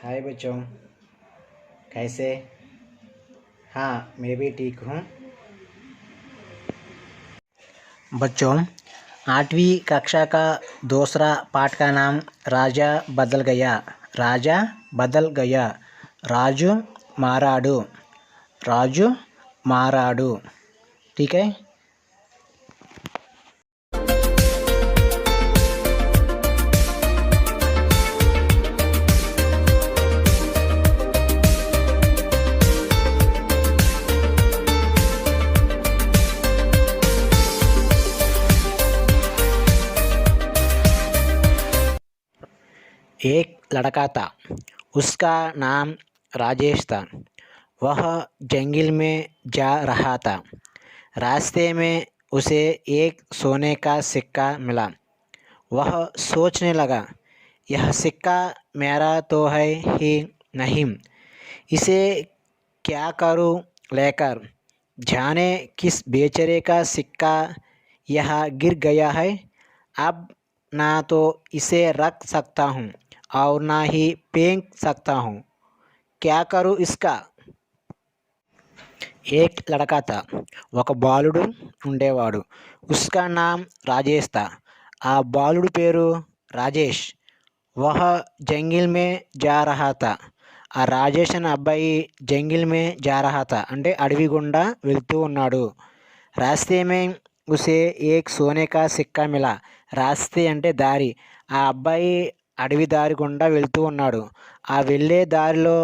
हाय बच्चों, कैसे? हाँ, मैं भी ठीक हूँ। बच्चों, 8वीं कक्षा का दूसरा पाठ का नाम राजा बदल गया। राजा बदल गया। राजू माराडू। राजू माराडू। ठीक है। एक लड़का था, उसका नाम राजेश था। वह जंगल में जा रहा था। रास्ते में उसे एक सोने का सिक्का मिला। वह सोचने लगा, यह सिक्का मेरा तो है ही नहीं, इसे क्या करूं लेकर? जाने किस बेचारे का सिक्का यहाँ गिर गया है। अब ना तो इसे रख सकता हूँ और ना ही फेंक सकता हूँ। क्या करूँ इसका? एक लड़का था, ఒక బాలుడు ఉండేవాడు. उसका नाम राजेश था. ఆ బాలుడు పేరు రాజేష్. वह जंगल में जा रहा था. ఆ రాజేష్ అనే అబ్బాయి జంగిల్ మే जा रहा था అంటే అడవి గుండా వెళ్తూ ఉన్నాడు. రాస్తే మే ఉసే ఏక్ సోనే కా సిక్కా మిలా. రాస్తే అంటే దారి. ఆ అబ్బాయి అడవి దారి గుండా వెళ్తూ ఉన్నాడు. ఆ వెళ్ళే దారిలో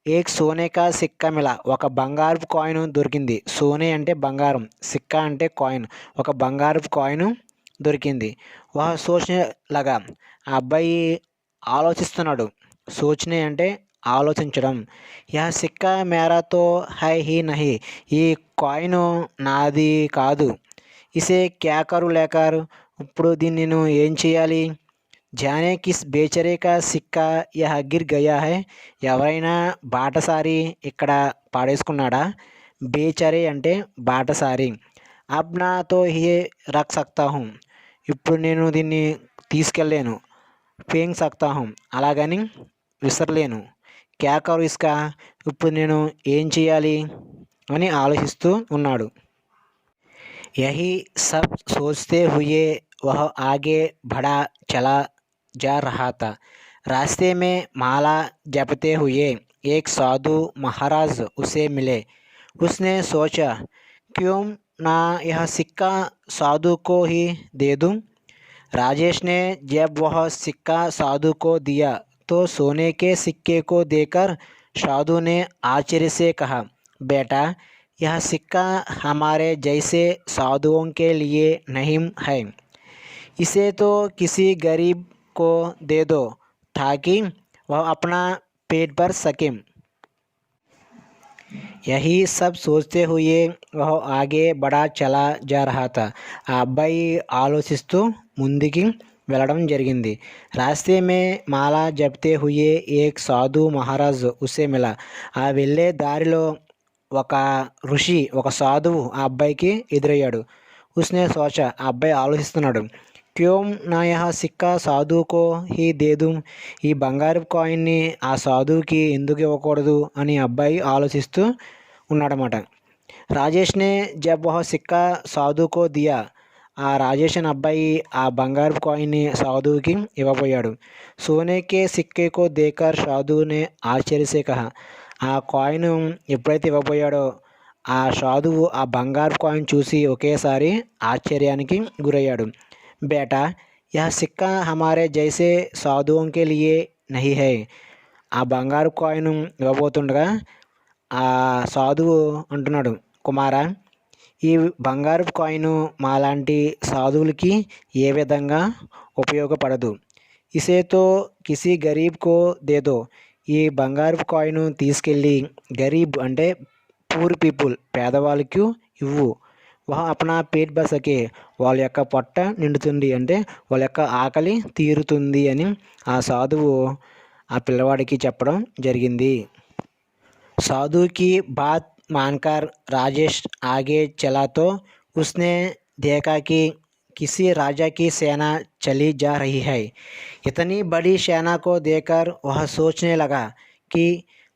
ఏక్ సోనే కా సిక్కా మిలా, ఒక బంగారపు కాయిన్ దొరికింది. సోనే అంటే బంగారం, సిక్కా అంటే కాయిన్. ఒక బంగారపు కాయిన్ దొరికింది. వహ సోచనే లగా, ఆ అబ్బాయి ఆలోచిస్తున్నాడు. సోచనే అంటే ఆలోచించడం. యహ సిక్కా మేరాతో హై హీ నహీ, ఈ కాయిన్ నాది కాదు. ఇసే క్యా కరు లేకర్, ఇప్పుడు దీన్ని నేను ఏం చేయాలి? జానే కిస్ బేచరే కా సిక్కా యహ గిర్ గయా హై, ఎవరైనా బాటసారి ఇక్కడ పాడేసుకున్నాడా? బేచరే అంటే బాటసారి. అబ్ నా తో యే రఖ్ సక్తా హూ, ఇప్పుడు నేను దీన్ని తీసుకెళ్ళలేను. ఫేంక్ సక్తా హూ, అలాగని విసరలేను. క్యా కరు ఇస్కా, ఇప్పుడు నేను ఏం చేయాలి అని ఆలోచిస్తూ ఉన్నాడు. यही सब सोचते हुए वह आगे बढ़ा चला जा रहा था. रास्ते में माला जपते हुए एक साधु महाराज उसे मिले. उसने सोचा, क्यों ना यह सिक्का साधु को ही दे दूं. राजेश ने जब वह सिक्का साधु को दिया तो सोने के सिक्के को देकर साधु ने आश्चर्य से कहा, बेटा, यह सिक्का हमारे जैसे साधुओं के लिए नहीं है. इसे तो किसी गरीब को दे दो ताकि वह अपना पेट भर सके. यही सब सोचते हुए वह आगे बढ़ा चला जा रहा था. ఆ అబ్బాయి ఆలోచిస్తూ ముందుకి వెళ్ళడం జరిగింది. రాస్తే మే మాలా జప్తే హుయే ఏక్ సాధు మహారాజ్ ఉసే మిలా. ఆ వెళ్ళే దారిలో ఒక ఋషి, ఒక సాధువు ఆ అబ్బాయికి ఎదురయ్యాడు. ఉస్నే సోచా, ఆ అబ్బాయి ఆలోచిస్తున్నాడు. క్యోం నా యహ సిక్కా సాధువుకో హీ దేదూ, ఈ బంగారపు కాయిన్ని ఆ సాధువుకి ఎందుకు ఇవ్వకూడదు అని అబ్బాయి ఆలోచిస్తూ ఉన్నాడనమాట. రాజేష్నే జబ్ వహ సిక్కా సాధువుకో దియా, ఆ రాజేష్ అనే అబ్బాయి ఆ బంగారపు కాయిన్ని సాధువుకి ఇవ్వబోయాడు. సోనేకే సిక్కేకో దేకర్ సాధువునే ఆశ్చర్యసే కహా, ఆ కాయిన్ ఎప్పుడైతే ఇవ్వబోయాడో ఆ సాధువు ఆ బంగారు కాయిన్ చూసి ఒకేసారి ఆశ్చర్యానికి గురయ్యాడు. బేటా, యహ సిక్కా హమారే జైసే సాధువుంకే లియే నహీ హై. ఆ బంగారు కాయిన్ ఇవ్వబోతుండగా ఆ సాధువు అంటున్నాడు, కుమారా, ఈ బంగారపు కాయిన్ మాలాంటి సాధువులకి ఏ విధంగా ఉపయోగపడదు. ఇసేతో కిసి గరీబ్ కో దేదో, ఈ బంగారపు కాయిన్ తీసుకెళ్ళి గరీబ్ అంటే పూర్ పీపుల్, పేదవాళ్ళకు ఇవ్వు. వహ అప్నా పేట్ భర్ సకే, వాళ్ళ యొక్క పొట్ట నిండుతుంది అంటే వాళ్ళ యొక్క ఆకలి తీరుతుంది అని ఆ సాధువు ఆ పిల్లవాడికి చెప్పడం జరిగింది. साधु की बात मानकर राजेश आगे चला तो उसने देखा कि किसी राजा की सेना चली जा रही है। इतनी बड़ी सेना को देखकर वह सोचने लगा कि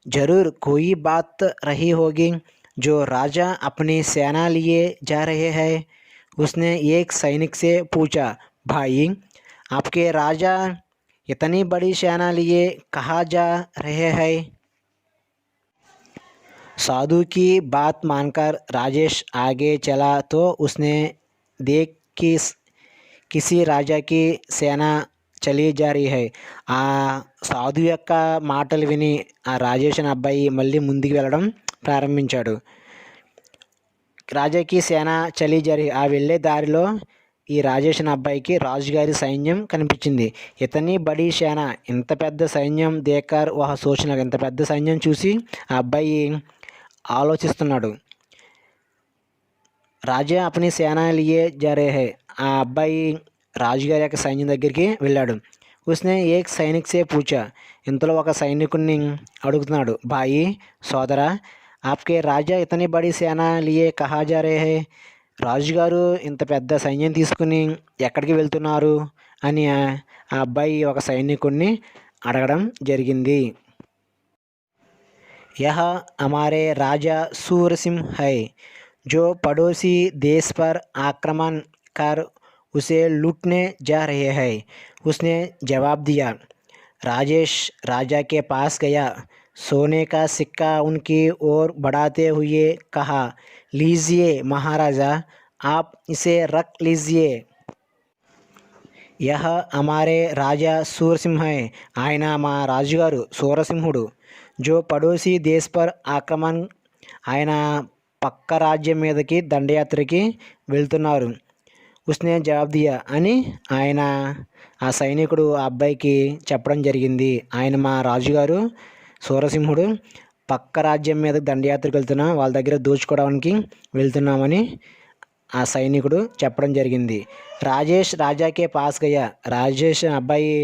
जरूर कोई बात रही होगी जो राजा अपनी सेना लिए जा रहे हैं। उसने एक सैनिक से पूछा, भाई, आपके राजा इतनी बड़ी सेना लिए कहाँ जा रहे हैं? साधु की बात मानकर राजेश आगे चला तो उसने देख कि किसी రాజా की సేన చలి జారీ హై. ఆ సాధు యొక్క మాటలు విని ఆ రాజేష్ అనే అబ్బాయి మళ్ళీ ముందుకు వెళ్ళడం ప్రారంభించాడు. రాజాకి సేన చలి జారీ, ఆ వెళ్ళే దారిలో ఈ రాజేష్ అనే అబ్బాయికి రాజుగారి సైన్యం కనిపించింది. ఇతని బడి సేన, ఇంత పెద్ద సైన్యం దేకర్ వహ సోచన, ఇంత పెద్ద సైన్యం చూసి ఆ అబ్బాయి ఆలోచిస్తున్నాడు. రాజా అప్ని సేనా లియే జా రహే హై. ఆ అబ్బాయి రాజుగారి యొక్క సైన్యం దగ్గరికి వెళ్ళాడు. ఉస్నే ఏక్ సైనిక్ సే పూచా. ఇంతలో ఒక సైనికుడిని అడుగుతున్నాడు, భాయి, సోదరా, ఆప్కే రాజా ఇతని బడి సేనా లియే కహా జా రహే హై? రాజుగారు ఇంత పెద్ద సైన్యం తీసుకుని ఎక్కడికి వెళ్తున్నారు అని ఆ అబ్బాయి ఒక సైనికుడిని అడగడం జరిగింది. यह हमारे राजा सूरसिंह है जो पड़ोसी देश पर आक्रमण कर उसे लूटने जा रहे हैं, उसने जवाब दिया. राजेश राजा के पास गया. सोने का सिक्का उनकी ओर बढ़ाते हुए कहा, लीजिए महाराजा, आप इसे रख लीजिए. यह हमारे राजा सूरसिंह है. ఆయన మా రాజుగారు సూరసింహుడు. జో పడోసీ దేశ్ పర్ ఆక్రమణ్, ఆయన పక్క రాజ్యం మీదకి దండయాత్రకి వెళ్తున్నారు. ఉస్నే జవాబ్ దియా అని ఆయన ఆ సైనికుడు ఆ అబ్బాయికి చెప్పడం జరిగింది. ఆయన మా రాజుగారు సూరసింహుడు, పక్క రాజ్యం మీద దండయాత్రకు వెళ్తున్నాం, వాళ్ళ దగ్గర దోచుకోవడానికి వెళ్తున్నామని ఆ సైనికుడు చెప్పడం జరిగింది. రాజేష్ రాజాకే పాస్ గయా. రాజేష్ అబ్బాయి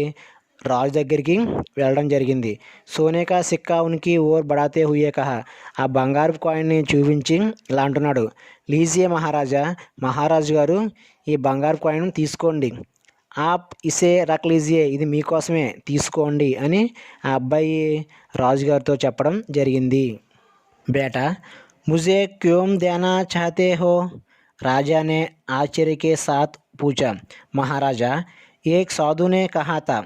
రాజు దగ్గరికి వెళ్ళడం జరిగింది. సోనేకా సిక్కా ఉనికి ఓర్ బడాతే హుయే కహా. ఆ బంగారు కాయిన్ని చూపించి ఇలా అంటున్నాడు, లీజియే మహారాజా, మహారాజు గారు ఈ బంగారు కాయిన్ తీసుకోండి. ఆప్ ఇసే రక్ లీజియే, ఇది మీకోసమే, తీసుకోండి అని ఆ అబ్బాయి రాజుగారితో చెప్పడం జరిగింది. బేటా, ముझे क्यों देना चाहते हो? राजा ने आश्चर्य के साथ पूछा. महाराजा, एक साधु ने कहा था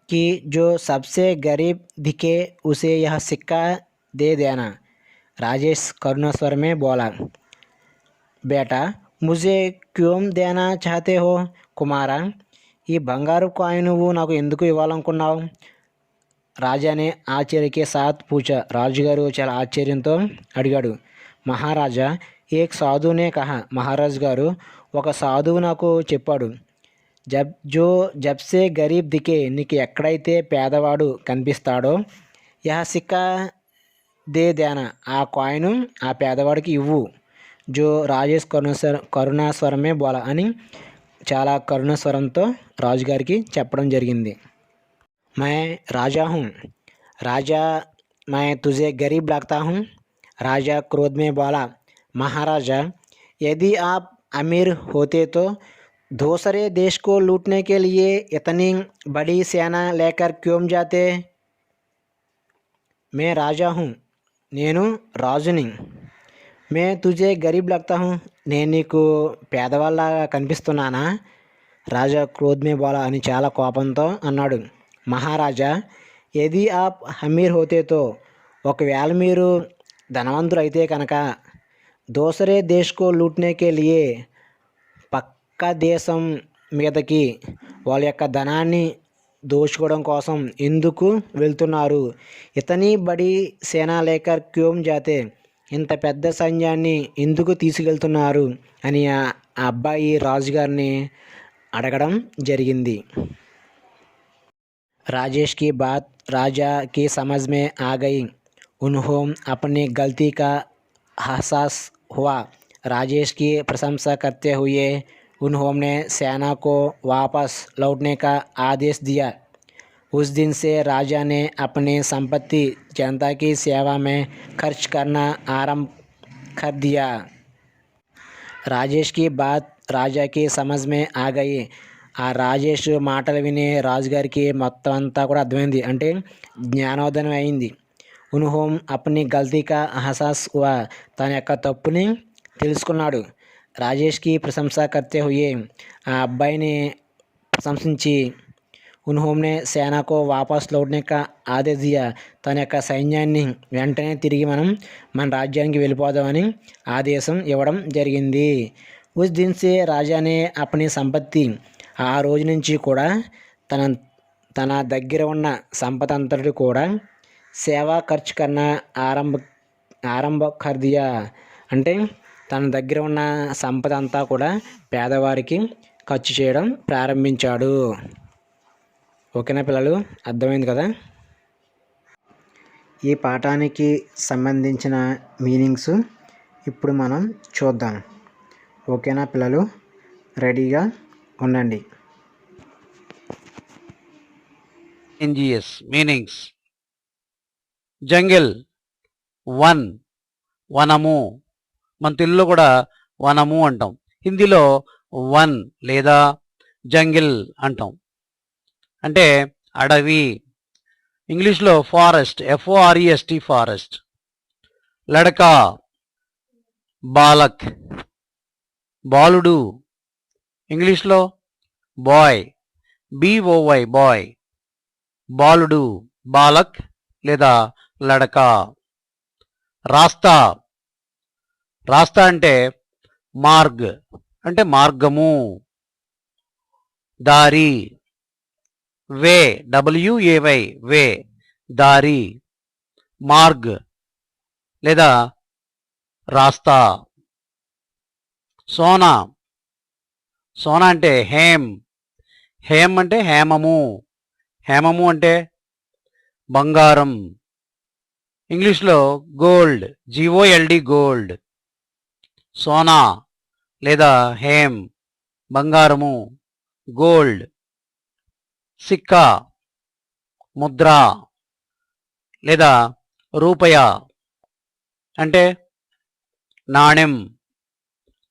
कि जो सबसे गरीब दिखे उसे यह सिक्का दे देना. राजेश करुण स्वर में बोला. बेटा, मुझे क्यों देना चाहते हो? కుమారా, ఈ బంగారు కాయిన్ నువ్వు నాకు ఎందుకు ఇవ్వాలనుకున్నావు? రాజానే ఆశ్చర్యకే సాత్ పూచా. రాజుగారు చాలా ఆశ్చర్యంతో అడిగాడు. మహారాజా, ఏక్ సాధునే కహా. మహారాజు గారు ఒక సాధువు నాకు చెప్పాడు. జబ్సే గరీబ్ దికే, నీకు ఎక్కడైతే పేదవాడు కనిపిస్తాడో, యహ సిక్కా దే దేనా, ఆ కాయిన్ ఆ పేదవాడికి ఇవ్వు. జో రాజేష్ కరుణాస్వరమే బోలా అని చాలా కరుణస్వరంతో రాజుగారికి చెప్పడం జరిగింది. मैं राजा हूँ. राजा, मैं तुझे गरीब लगता हूँ? राजा क्रोध में बोला. महाराजा, यदि आप अमीर होते तो दूसरे देश को लूटने के लिए इतनी बड़ी सेना लेकर क्यों जाते? मैं राजा हूँ, నేను రాజుని. मैं तुझे गरीब लगता हूँ, నేను నీకు పేదవాళ్ళగా కనిపిస్తున్నానా? రాజా క్రోధ్ మే బోలా అని చాలా కోపంతో అన్నాడు. మహారాజా, యది ఆప్ అమీర్ హోతేతో, ఒకవేళ మీరు ధనవంతులు అయితే కనుక, దూసరే దేశ్కో లూట్నేకే లియే, పక్క దేశం మీదకి వాళ్ళ యొక్క ధనాన్ని దోచుకోవడం కోసం ఎందుకు వెళ్తున్నారు? ఇతని బడి సేనా లేకర్ క్యోం జాతే, ఇంత పెద్ద సైన్యాన్ని ఎందుకు తీసుకెళ్తున్నారు అని ఆ అబ్బాయి రాజుగారిని అడగడం జరిగింది. राजेश की बात राजा की समझ में आ गई. उन्होंने अपनी गलती का एहसास हुआ. राजेश की प्रशंसा करते हुए उन्होंने सेना को वापस लौटने का आदेश दिया. उस दिन से राजा ने अपनी संपत्ति जनता की सेवा में खर्च करना आरंभ कर दिया. राजेश की बात రాజాకి సమజ్ మే ఆ గయి. ఆ రాజేష్ మాటలు విని రాజుగారికి మొత్తం అంతా కూడా అర్థమైంది, అంటే జ్ఞానోదయం అయింది. ఉన్హోమ్ అప్ని గల్తీ కా అహసాస్ హువా, తన యొక్క తప్పుని తెలుసుకున్నాడు. రాజేష్కి ప్రశంస కర్తే హుయే, ఆ అబ్బాయిని ప్రశంసించి ఉన్హోమ్నే సేనాకో వాపస్ లౌట్నే కా ఆదేశ్ దియా, తన యొక్క సైన్యాన్ని వెంటనే తిరిగి మన రాజ్యానికి వెళ్ళిపోదామని ఆదేశం ఇవ్వడం జరిగింది. ఉస్ దిన్ సే రాజానే అప్ని సంపత్తి, ఆ రోజు నుంచి కూడా తన తన దగ్గర ఉన్న సంపద అంతటి కూడా సేవా ఖర్చు కన్నా ఆరంభ కర్ దియా, అంటే తన దగ్గర ఉన్న సంపద అంతా కూడా పేదవారికి ఖర్చు చేయడం ప్రారంభించాడు. ఓకేనా పిల్లలు, అర్థమైంది కదా. ఈ పాఠానికి సంబంధించిన మీనింగ్స్ ఇప్పుడు మనం చూద్దాం. ఓకేనా పిల్లలు, రెడీగా ఉండండి. NGS meanings. జంగిల్ వన్, వనము. మన తెలుగులో కూడా వనము అంటాం, హిందీలో వన్ లేదా జంగిల్ అంటాం, అంటే అడవి. ఇంగ్లీష్లో ఫారెస్ట్, FOREST ఫారెస్ట్. లడకా బాలక్, బాలుడు. ఇంగ్లీష్లో బాయ్, BOY బాయ్. బాలుడు, బాలక్ లేదా లడకా. రాస్తా, రాస్తా అంటే మార్గ్, అంటే మార్గము, దారి. వే, WAY వే, దారి, మార్గ్ లేదా రాస్తా. సోనా, సోనా అంటే హేమ్, హేమ్ అంటే హేమము, హేమము అంటే బంగారం. ఇంగ్లీష్లో గోల్డ్, GOLD గోల్డ్. సోనా లేదా హేమ్, బంగారము, గోల్డ్. సిక్కా, ముద్ర లేదా రూపాయ, అంటే నాణెం,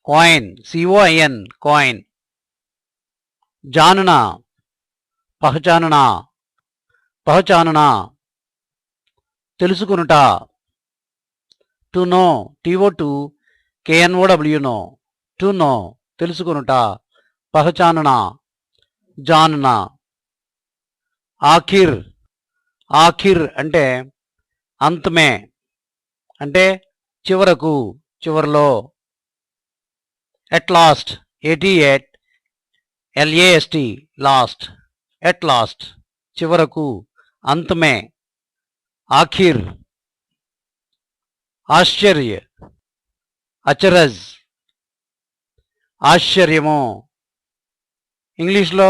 కాయిన్, COIN కాయిన్. జానునా, పహచానునా, పహచానునా, తెలుసుకునుట. To know, TO2 KNOW know, to know, తెలుసుకునుట, పహచానునా, జానునా. ఆఖిర్, ఆఖిర్ అంటే అంతమే, అంటే చివరకు, చివరిలో. At last, ATLAST last, at last, చివరకు, అంతమే, ఆఖిర్. ఆశ్చర్య, అచరజ్, ఆశ్చర్యము. ఇంగ్లీష్లో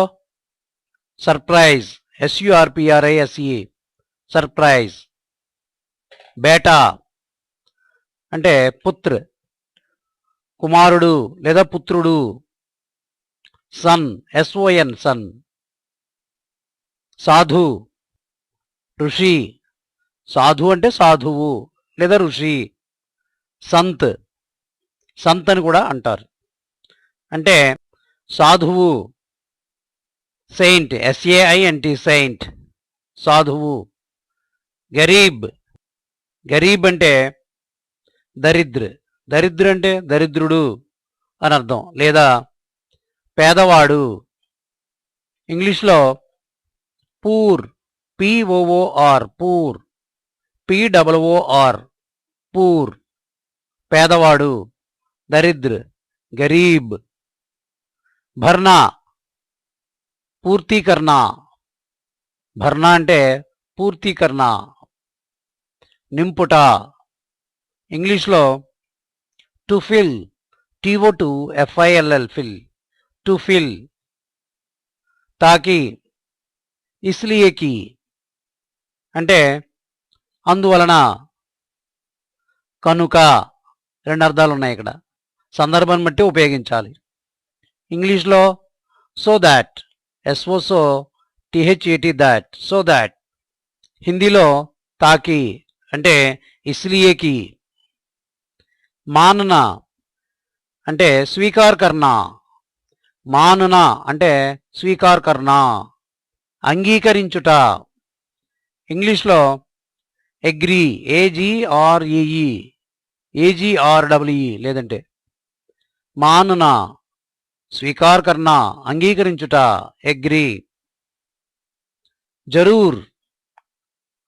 సర్ప్రైజ్, SURPRISE సర్ప్రైజ్. బేటా అంటే పుత్ర, కుమారుడు లేదా పుత్రుడు. Son, SON son. సాధు, ఋషి, సాధు అంటే సాధువు లేదా ఋషి. సంత్, సంత్ అని కూడా అంటారు, అంటే సాధువు. సెయింట్, SAINT సెయింట్, సాధువు. గరీబ్, గరీబ్ అంటే దరిద్ర, దరిద్ర అంటే దరిద్రుడు అని అర్థం, లేదా పేదవాడు. ఇంగ్లీష్లో poor, POOR poor, POOR poor, పేదవాడు, దరిద్ర, గరీబ్. భర్నా, పూర్తీకరణ, భర్నా అంటే పూర్తీకరణ, నింపుట. ఇంగ్లీష్లో to fill, TO2 FILL fill, to fill. తాకి, ఇస్లియేకి, అంటే అందువలన, కనుక. రెండు అర్థాలు ఉన్నాయి ఇక్కడ, సందర్భాన్ని బట్టి ఉపయోగించాలి. ఇంగ్లీష్లో so that, SOTHAT that, so that. హిందీలో తాకి అంటే ఇస్లియేకి. మాననా అంటే స్వీకార్ కర్నా, మానున అంటే స్వీకార్ కర్నా, అంగీకరించుట. ఇంగ్లీష్లో అగ్రీ, ఏజీఆర్ఈఈ, ఏజీఆర్డబ్ల్యూఈ లేదంటే మానున, స్వీకార్ కర్నా, అంగీకరించుట, అగ్రీ. జరూర్,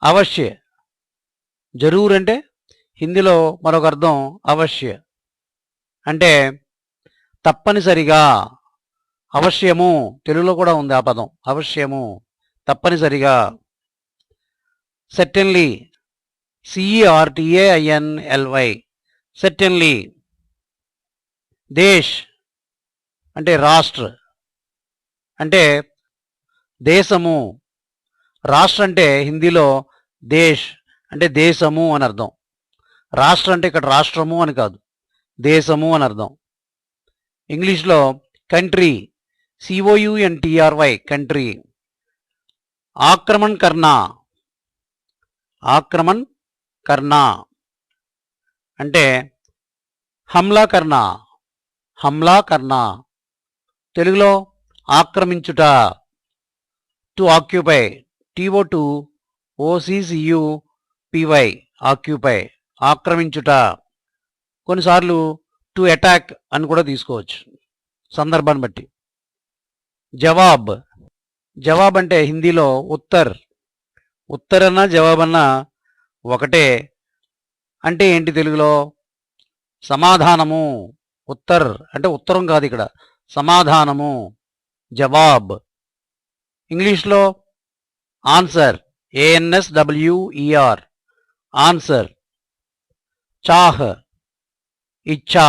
అవశ్య. జరూర్ అంటే హిందీలో మరొక అర్థం అవశ్య అంటే తప్పనిసరిగా, అవశ్యము. తెలుగులో కూడా ఉంది ఆ పదం, అవశ్యము, తప్పనిసరిగా. Certainly, సిఈఆర్టీఏఐఎన్ఎల్వై, certainly. దేశ్ అంటే రాష్ట్ర అంటే దేశము. రాష్ట్ర అంటే హిందీలో దేశ్ అంటే దేశము అని అర్థం. రాష్ట్ర అంటే ఇక్కడ రాష్ట్రము అని కాదు, దేశము అని అర్థం. ఇంగ్లీష్లో కంట్రీ, సిఓయుఎన్టీఆర్వై, కంట్రీ. ఆక్రమణ్ కర్నా, ఆక్రమణ్ కర్నా అంటే హమ్లా కర్నా, హమ్లా కర్నా. తెలుగులో ఆక్రమించుట, to occupy, TO2 OCCUPY, occupy, ఆక్రమించుట. కొన్నిసార్లు టు అటాక్ అని కూడా తీసుకోవచ్చు సందర్భాన్ని బట్టి. జవాబ్, జవాబ్ అంటే హిందీలో ఉత్తర్. ఉత్తర్ అన్నా జవాబ్ అన్నా ఒకటే. అంటే ఏంటి తెలుగులో? సమాధానము. ఉత్తర్ అంటే ఉత్తరం కాదు, ఇక్కడ సమాధానము, జవాబ్. ఇంగ్లీష్లో ఆన్సర్, ANSWER, ఆన్సర్. చాహ్, ఇచ్ఛా.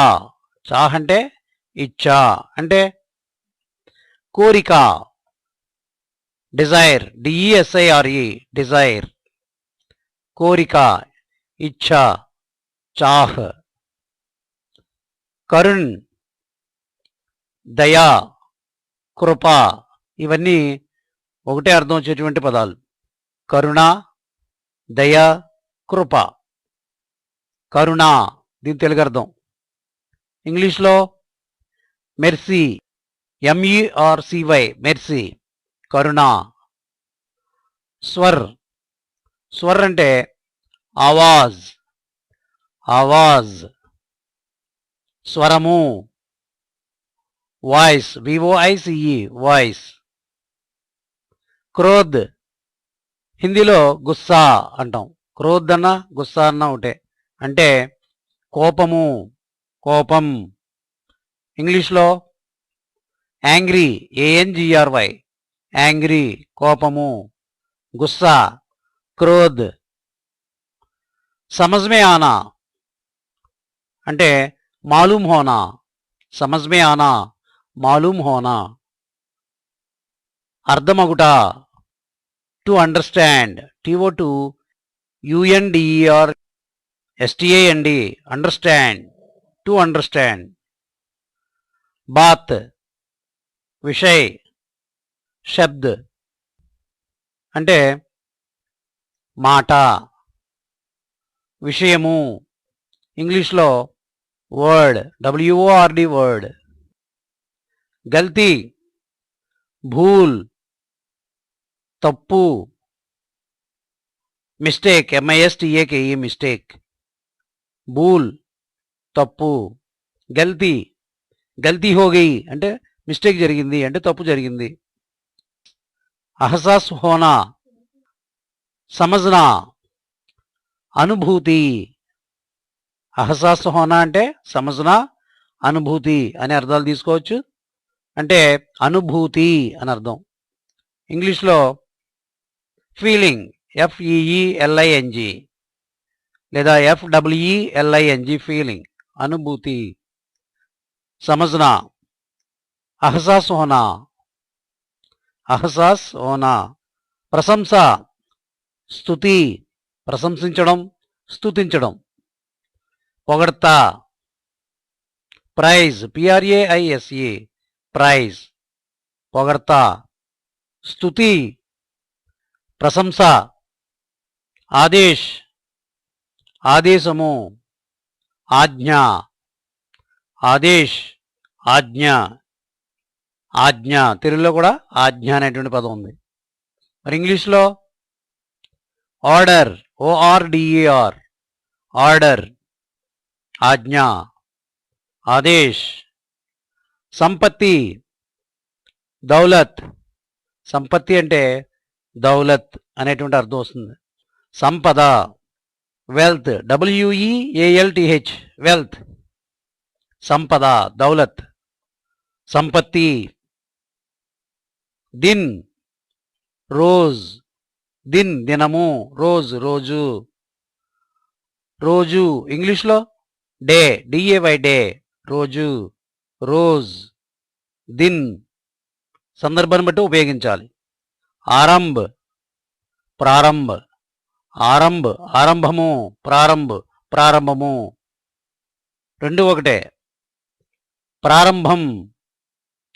చాహ్ అంటే ఇచ్ఛా అంటే కోరిక. డిజైర్, DESIRE, డిజైర్, కోరిక, ఇచ్ఛా, చాహ్. కరుణ్, దయా, కృప, ఇవన్నీ ఒకటే అర్థం వచ్చేటువంటి పదాలు. కరుణ, దయ, కృప. కరుణ దీని తెలుగు అర్థం. ఇంగ్లీష్లో మెర్సీ, MERCY, మెర్సీ, కరుణ. స్వర్, స్వర్ అంటే ఆవాజ్, ఆవాజ్, స్వరము. Voice, VOICE, voice. క్రోధ్, హిందీలో గుస్సా అంటాం. క్రోధ్ అన్న గుస్సా అన్న ఒకటే అంటే కోపము, కోపం. ఇంగ్లీష్లో యాంగ్రీ, ANGRY, యాంగ్రీ, కోపము, గుస్సా, క్రోధ్. సమజ్ మే ఆనా అంటే మాలూమ్ హోనా, సమజ్ మే ఆనా, మాలూమ్ హోనా. అర్థమగుట, to understand, TO2 UNDERSTAND, understand, to understand. బాత్, విషయ్, శబ్ద్ అంటే మాట, విషయము. ఇంగ్లీష్లో వర్డ్, WORD, వర్డ్. గల్తీ, భూల్, తప్పు. మిస్టేక్, MISTAKE, మిస్టేక్, భూల్, తప్పు. గల్తీ, గల్తీ హో గయి అంటే మిస్టేక్ జరిగింది అంటే తప్పు జరిగింది. అహసాస్ హోనా, సమజ్నా, అనుభూతి. అహసాస్ హోనా అంటే సమజ్నా, అనుభూతి అనే అర్థాలు తీసుకోవచ్చు. అంటే అనుభూతి అని అర్థం. ఇంగ్లీష్లో ఫీలింగ్, FEELING లేదా FEELING, ఫీలింగ్, అనుభూతి. సమజ్నా, అహసాస్ హోనా, అహసాస్ హోనా. ప్రశంస, స్తుతి, ప్రశంసించడం, స్తుతించడం. పొగడ్తా, ప్రైజ్, PRAISE, ప్రైజ్, పొగడ్తా. స్తుతి, ప్రశంస. ఆదేశ్, ఆదేశము, ఆజ్ఞ, ఆదేశ్, ఆజ్ఞ. ఆజ్ఞ, తెలుగులో కూడా ఆజ్ఞ అనేటువంటి పదం ఉంది. మరి ఇంగ్లీష్లో ఆర్డర్, ORDER, ఆర్డర్, ఆజ్ఞ, ఆదేశ్. సంపత్తి, దౌలత్, సంపత్తి అంటే దౌలత్ అనేటువంటి అర్థం వస్తుంది. సంపద, వెల్త్, WEALTH, వెల్త్, సంపద, దౌలత్, సంపత్తి. దిన్, రోజ్, దిన్ దినము, రోజ్ రోజు, రోజు ఇంగ్లీష్లో డే, DAY డే, రోజు, రోజ్, దిన్, సందర్భాన్ని బట్టి ఉపయోగించాలి. ఆరంభ్, ప్రారంభ్, ఆరంభ్, ఆరంభము, ప్రారంభ్, ప్రారంభము, రెండు ఒకటే. ప్రారంభం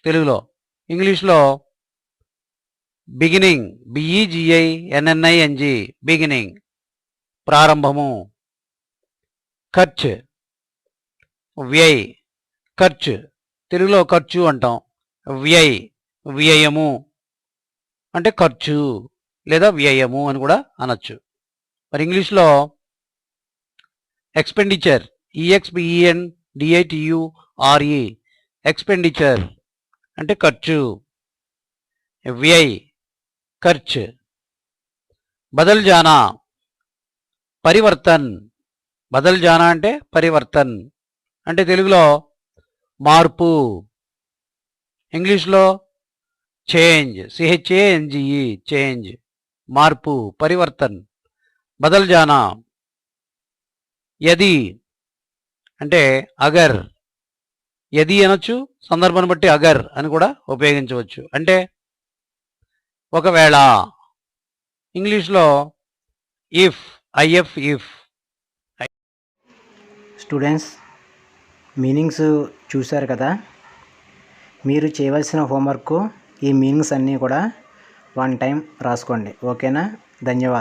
తెలుగులో, ఇంగ్లీష్లో బిగినింగ్, BEGINNING, బిగినింగ్, ప్రారంభము. ఖర్చ్, వ్యయ్, ఖర్చు తెలుగులో ఖర్చు అంటాం. వ్యయ్, వ్యయము అంటే ఖర్చు లేదా వ్యయము అని కూడా అనొచ్చు. మరి ఇంగ్లీష్లో ఎక్స్పెండిచర్, EXPENDITURE, ఎక్స్పెండిచర్ అంటే ఖర్చు. వ్యయ్, ఖర్చు. బదల్ జానా, పరివర్తన్, బదల్ జానా అంటే పరివర్తన్ అంటే తెలుగులో మార్పు. ఇంగ్లీష్లో చేంజ్, CHANGE, చేంజ్, మార్పు, పరివర్తన్, బదల్ జానా. యది అంటే అగర్, యది అనొచ్చు, సందర్భాన్ని బట్టి అగర్ అని కూడా ఉపయోగించవచ్చు, అంటే ఒకవేళ. ఇంగ్లీష్లో if, IF, if. Students, meanings చూశారు కదా. మీరు చేయవలసిన హోంవర్క్ ఈ మీనింగ్స్ అన్నీ కూడా 1 టైం రాసుకోండి. ఓకేనా? ధన్యవాదాలు.